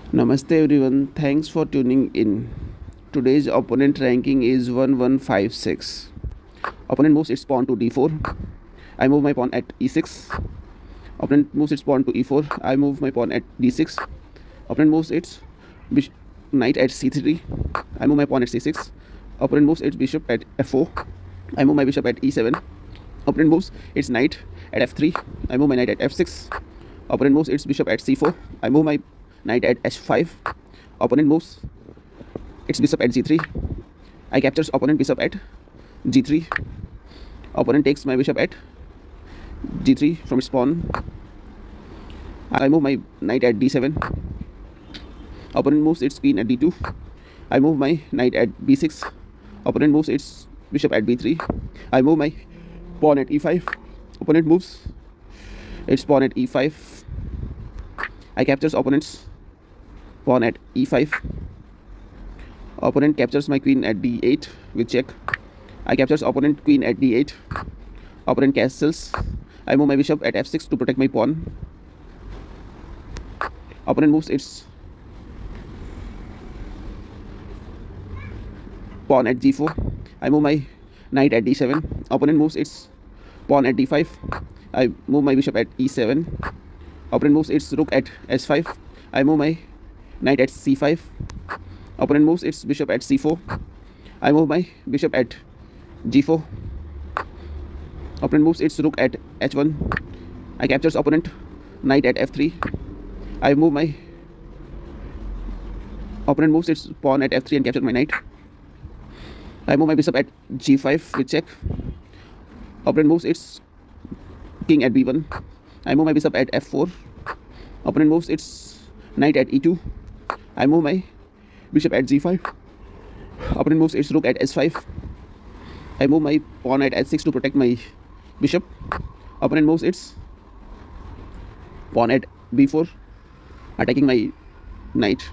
Namaste everyone, thanks for tuning in. Today's opponent ranking is 1156. Opponent moves its pawn to d4. I move my pawn at e6. Opponent moves its pawn to e4. I move my pawn at d6. Opponent moves its knight at c3. I move my pawn at c6. Opponent moves its bishop at f4. I move my bishop at e7. Opponent moves its knight at f3. I move my knight at f6. Opponent moves its bishop at c4. I move my knight at h5. Opponent moves its bishop at g3. I captures opponent bishop at g3. Opponent takes my bishop at g3 from its pawn. I move my knight at d7. Opponent moves its queen at d2. I move my knight at b6. Opponent moves its bishop at b3. I move my pawn at e5. Opponent moves its pawn at e5. I captures opponent's pawn at e5. Opponent captures my queen at d8 with check. I captures opponent queen at d8. Opponent castles. I move my bishop at f6 to protect my pawn. Opponent moves its pawn at g4. I move my knight at d7. Opponent moves its pawn at d5. I move my bishop at e7. Opponent moves its rook at s5. I move my knight at c5. Opponent moves its bishop at c4. I move my bishop at g4. Opponent moves its rook at h1. I captures opponent knight at f3. I move my opponent moves its pawn at f3 and captures my knight. I move my bishop at g5 with check. Opponent moves its king at b1. I move my bishop at f4. Opponent moves its knight at e2. I move my bishop at g5. Opponent moves its rook at s5. I move my pawn at h6 to protect my bishop. Opponent moves its pawn at b4, attacking my knight.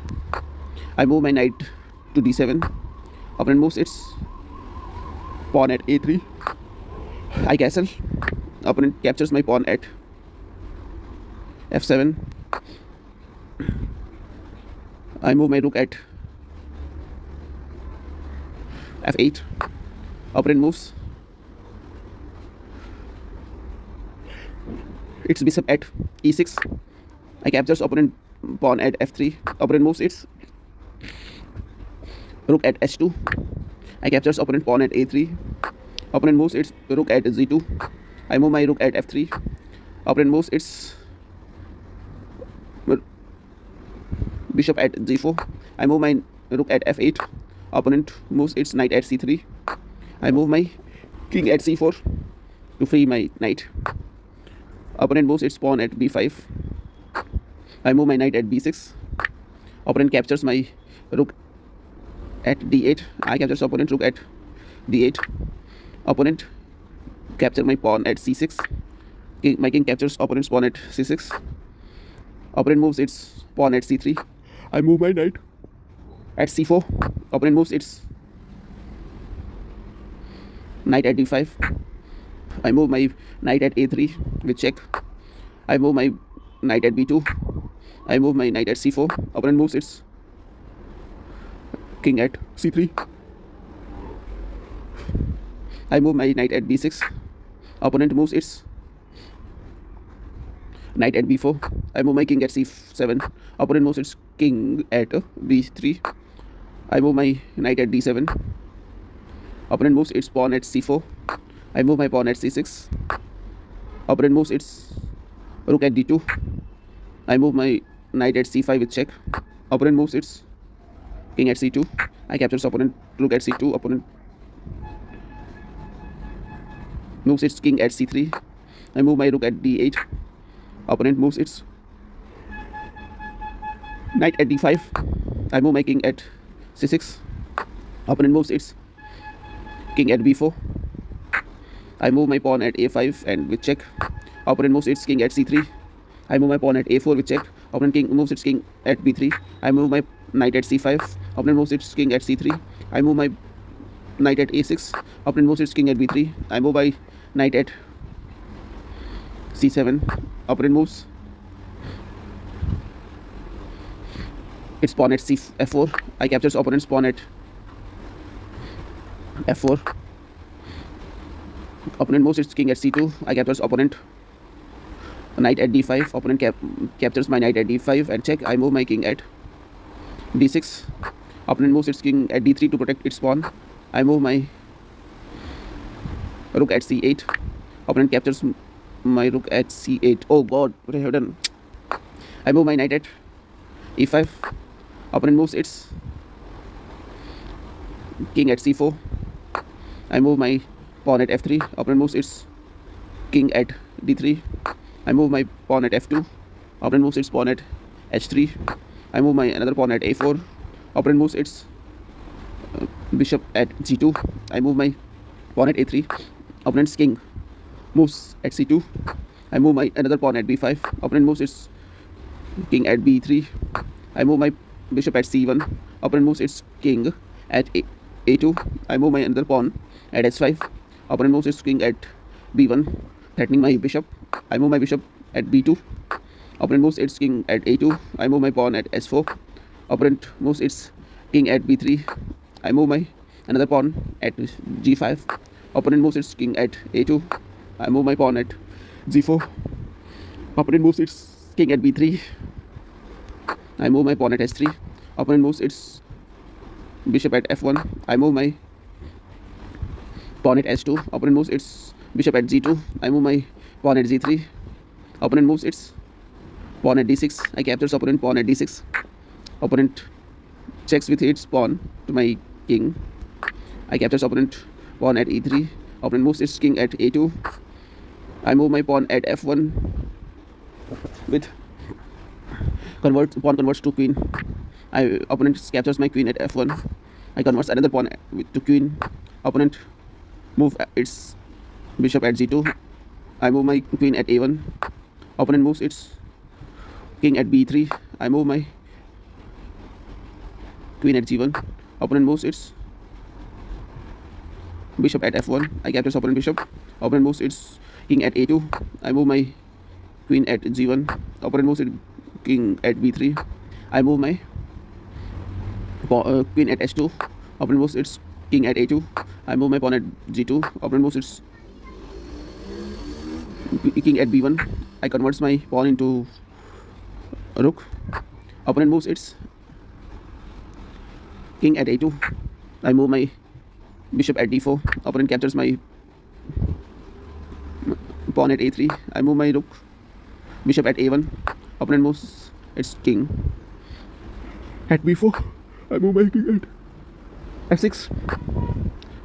I move my knight to d7. Opponent moves its pawn at a3. I castle. Opponent captures my pawn at f7. I move my rook at f8. Opponent moves its bishop at e6. I captures opponent pawn at f3. Opponent moves its rook at h2. I captures opponent pawn at a3. Opponent moves its rook at z2. I move my rook at f3. Opponent moves its bishop at g4. I move my rook at f8. Opponent moves its knight at c3. I move my king at c4 to free my knight. Opponent moves its pawn at b5. I move my knight at b6. Opponent captures my rook at d8. I captures opponent rook at d8. Opponent captures my pawn at c6. My king captures opponent's pawn at c6. Opponent moves its pawn at c3. I move my knight at c4. Opponent moves its knight at d5. I move my knight at a3 with check. I move my knight at b2. I move my knight at c4. Opponent moves its king at c3. I move my knight at b6. Opponent moves its knight at b4. I move my king at c7. Opponent moves its king at b3. I move my knight at d7. Opponent moves its pawn at c4. I move my pawn at c6. Opponent moves its rook at d2. I move my knight at c5 with check. Opponent moves its king at c2. I captures opponent rook at c2. Opponent moves its king at c3. I move my rook at d8. Opponent moves its knight at d5. I move my king at c6. Opponent moves its king at b4. I move my pawn at a5 and with check. Opponent moves its king at c3. I move my pawn at a4 with check. Opponent king moves its king at b3. I move my knight at c5. Opponent moves its king at c3. I move my knight at a6. Opponent moves its king at b3. I move my knight at c7. Opponent moves its pawn at f4. I captures opponent's pawn at f4. Opponent moves its king at c2. I captures opponent knight at d5. Opponent captures my knight at d5 and check. I move my king at d6. Opponent moves its king at d3 to protect its pawn. I move my rook at c8. Opponent captures my rook at c8. Oh god, what I have done. I move my knight at e5. Opponent moves its king at c4. I move my pawn at f3. Opponent moves its king at d3. I move my pawn at f2. Opponent moves its pawn at h3. I move my another pawn at a4. Opponent moves its bishop at g2. I move my pawn at a3. Opponent's king moves at c2. I move my another pawn at b5. Opponent moves its king at b3. I move my bishop at c1. Opponent moves its king at a2. I move my another pawn at h5. Opponent moves its king at b1, threatening my bishop. I move my bishop at b2. Opponent moves its king at a2. I move my pawn at s4. Opponent moves its king at b3. I move my another pawn at g5. Opponent moves its king at a2. I move my pawn at g4. Opponent moves its king at b3. I move my pawn at s3. Opponent moves its bishop at f1. I move my pawn at s2. Opponent moves its bishop at g2. I move my pawn at g3. Opponent moves its pawn at d6. I captures opponent pawn at d6. Opponent checks with its pawn to my king. I captures opponent pawn at e3. Opponent moves its king at a2. I move my pawn at f1 with pawn converts to queen. Opponent captures my queen at f1. I converts another pawn to queen. Opponent move its bishop at g2. I move my queen at a1. Opponent moves its king at b3. I move my queen at g1. Opponent moves its bishop at f1. I captures opponent bishop. Opponent moves its king at a2. I move my queen at g1. Opponent moves its king at b3. I move my queen at h2. Opponent moves its king at a2. I move my pawn at g2. Opponent moves its king at b1. I converts my pawn into a rook. Opponent moves its king at a2. I move my bishop at d4. Opponent captures my pawn at a3. I move my rook, bishop at a1. Opponent moves its king at b4. I move my king at f6.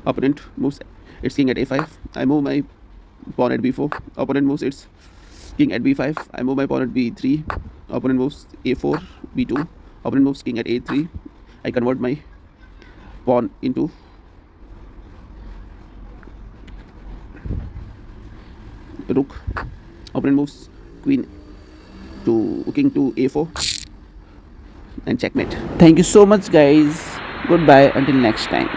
Opponent moves its king at a5. I move my pawn at b4. Opponent moves its king at b5. I move my pawn at b3. Opponent moves a4, b2. Opponent moves king at a3. I convert my pawn into rook. Opponent moves king to a4 and checkmate. Thank you so much guys. Goodbye until next time.